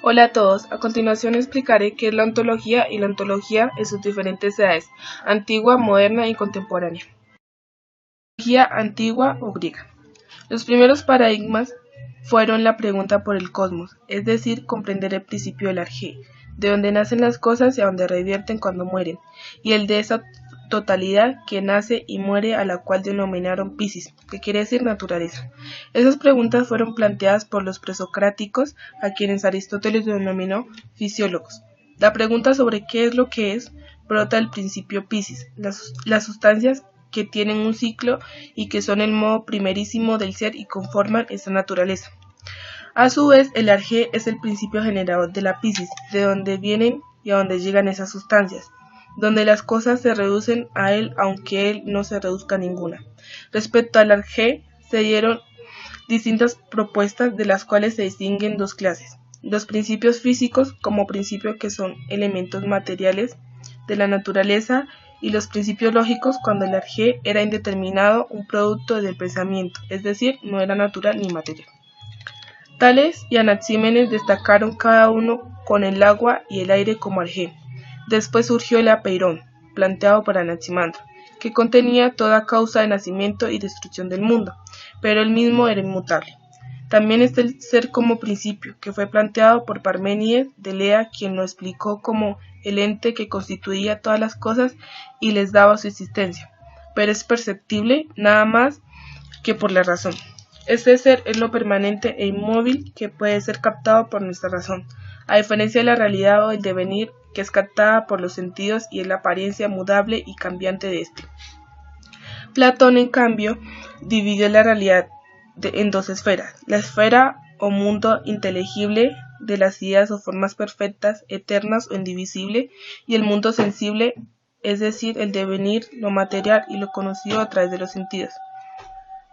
Hola a todos, a continuación explicaré qué es la ontología y la ontología en sus diferentes edades, antigua, moderna y contemporánea. Ontología antigua o griega. Los primeros paradigmas fueron la pregunta por el cosmos, es decir, comprender el principio del arjé, de donde nacen las cosas y a donde revierten cuando mueren, y el de esa totalidad que nace y muere, a la cual denominaron Physis, que quiere decir naturaleza. Esas preguntas fueron planteadas por los presocráticos, a quienes Aristóteles denominó fisiólogos. La pregunta sobre qué es lo que es brota del principio Physis, las sustancias que tienen un ciclo y que son el modo primerísimo del ser y conforman esta naturaleza. A su vez, el arjé es el principio generador de la Physis, de donde vienen y a donde llegan esas sustancias, donde las cosas se reducen a él aunque él no se reduzca a ninguna. Respecto al arjé, se dieron distintas propuestas, de las cuales se distinguen dos clases: los principios físicos, como principios que son elementos materiales de la naturaleza, y los principios lógicos, cuando el arjé era indeterminado, un producto del pensamiento, es decir, no era natural ni material. Tales y Anaxímenes destacaron cada uno con el agua y el aire como arjé. Después surgió el apeirón, planteado por Anaximandro, que contenía toda causa de nacimiento y destrucción del mundo, pero él mismo era inmutable. También está el ser como principio, que fue planteado por Parménides de Lea, quien lo explicó como el ente que constituía todas las cosas y les daba su existencia, pero es perceptible nada más que por la razón. Este ser es lo permanente e inmóvil que puede ser captado por nuestra razón, a diferencia de la realidad o el devenir, que es captada por los sentidos y es la apariencia mudable y cambiante de éste. Platón, en cambio, dividió la realidad en dos esferas: la esfera o mundo inteligible de las ideas o formas perfectas, eternas o indivisible, y el mundo sensible, es decir, el devenir, lo material y lo conocido a través de los sentidos.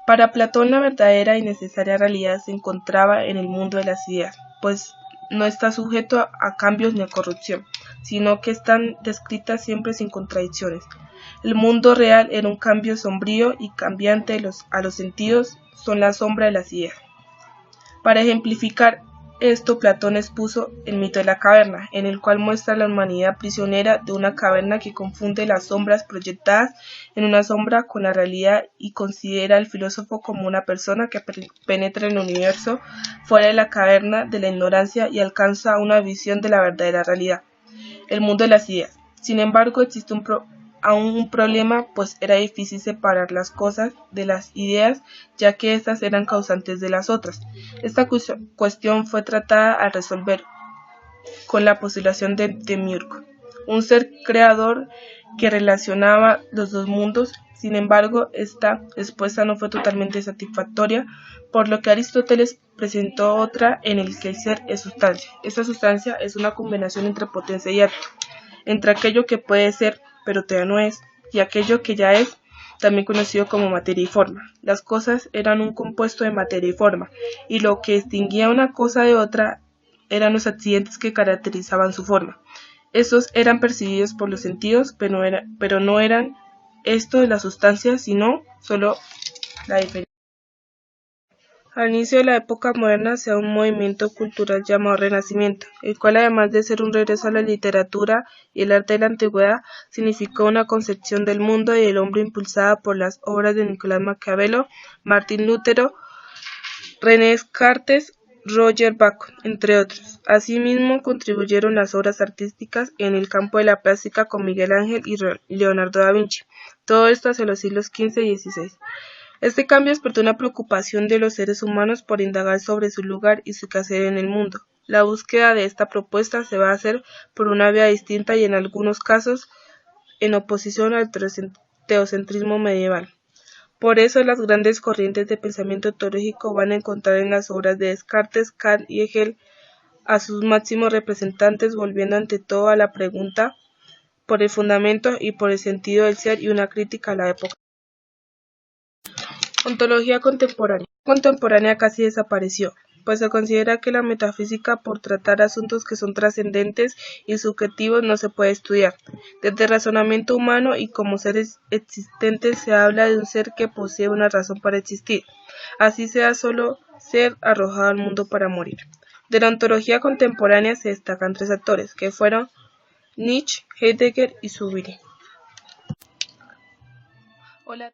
Para Platón, la verdadera y necesaria realidad se encontraba en el mundo de las ideas, pues no está sujeto a cambios ni a corrupción, sino que están descritas siempre sin contradicciones. El mundo real era un cambio sombrío y cambiante a los sentidos, son la sombra de las ideas. Para ejemplificar esto, Platón expuso el mito de la caverna, en el cual muestra a la humanidad prisionera de una caverna que confunde las sombras proyectadas en una sombra con la realidad, y considera al filósofo como una persona que penetra en el universo fuera de la caverna de la ignorancia y alcanza una visión de la verdadera realidad, el mundo de las ideas. Sin embargo, existe aún un problema, pues era difícil separar las cosas de las ideas, ya que éstas eran causantes de las otras. Esta cuestión fue tratada a resolver con la postulación de Demiurgo, un ser creador que relacionaba los dos mundos. Sin embargo, esta respuesta no fue totalmente satisfactoria, por lo que Aristóteles presentó otra en el que el ser es sustancia. Esta sustancia es una combinación entre potencia y acto, entre aquello que puede ser pero todavía no es, y aquello que ya es, también conocido como materia y forma. Las cosas eran un compuesto de materia y forma, y lo que distinguía una cosa de otra eran los accidentes que caracterizaban su forma. Estos eran percibidos por los sentidos, pero no eran esto de la sustancia, sino solo la diferencia. Al inicio de la época moderna se da un movimiento cultural llamado Renacimiento, el cual, además de ser un regreso a la literatura y el arte de la antigüedad, significó una concepción del mundo y del hombre impulsada por las obras de Nicolás Maquiavelo, Martín Lutero, René Descartes, Roger Bacon, entre otros. Asimismo, contribuyeron las obras artísticas en el campo de la plástica con Miguel Ángel y Leonardo da Vinci, todo esto hacia los siglos XV y XVI. Este cambio despertó una preocupación de los seres humanos por indagar sobre su lugar y su quehacer en el mundo. La búsqueda de esta propuesta se va a hacer por una vía distinta y en algunos casos en oposición al teocentrismo medieval. Por eso las grandes corrientes de pensamiento teológico van a encontrar en las obras de Descartes, Kant y Hegel a sus máximos representantes, volviendo ante todo a la pregunta por el fundamento y por el sentido del ser y una crítica a la época. Ontología contemporánea. Contemporánea casi desapareció, pues se considera que la metafísica, por tratar asuntos que son trascendentes y subjetivos, no se puede estudiar. Desde el razonamiento humano y como seres existentes se habla de un ser que posee una razón para existir, así sea solo ser arrojado al mundo para morir. De la ontología contemporánea se destacan tres autores, que fueron Nietzsche, Heidegger y Zubiri. Hola.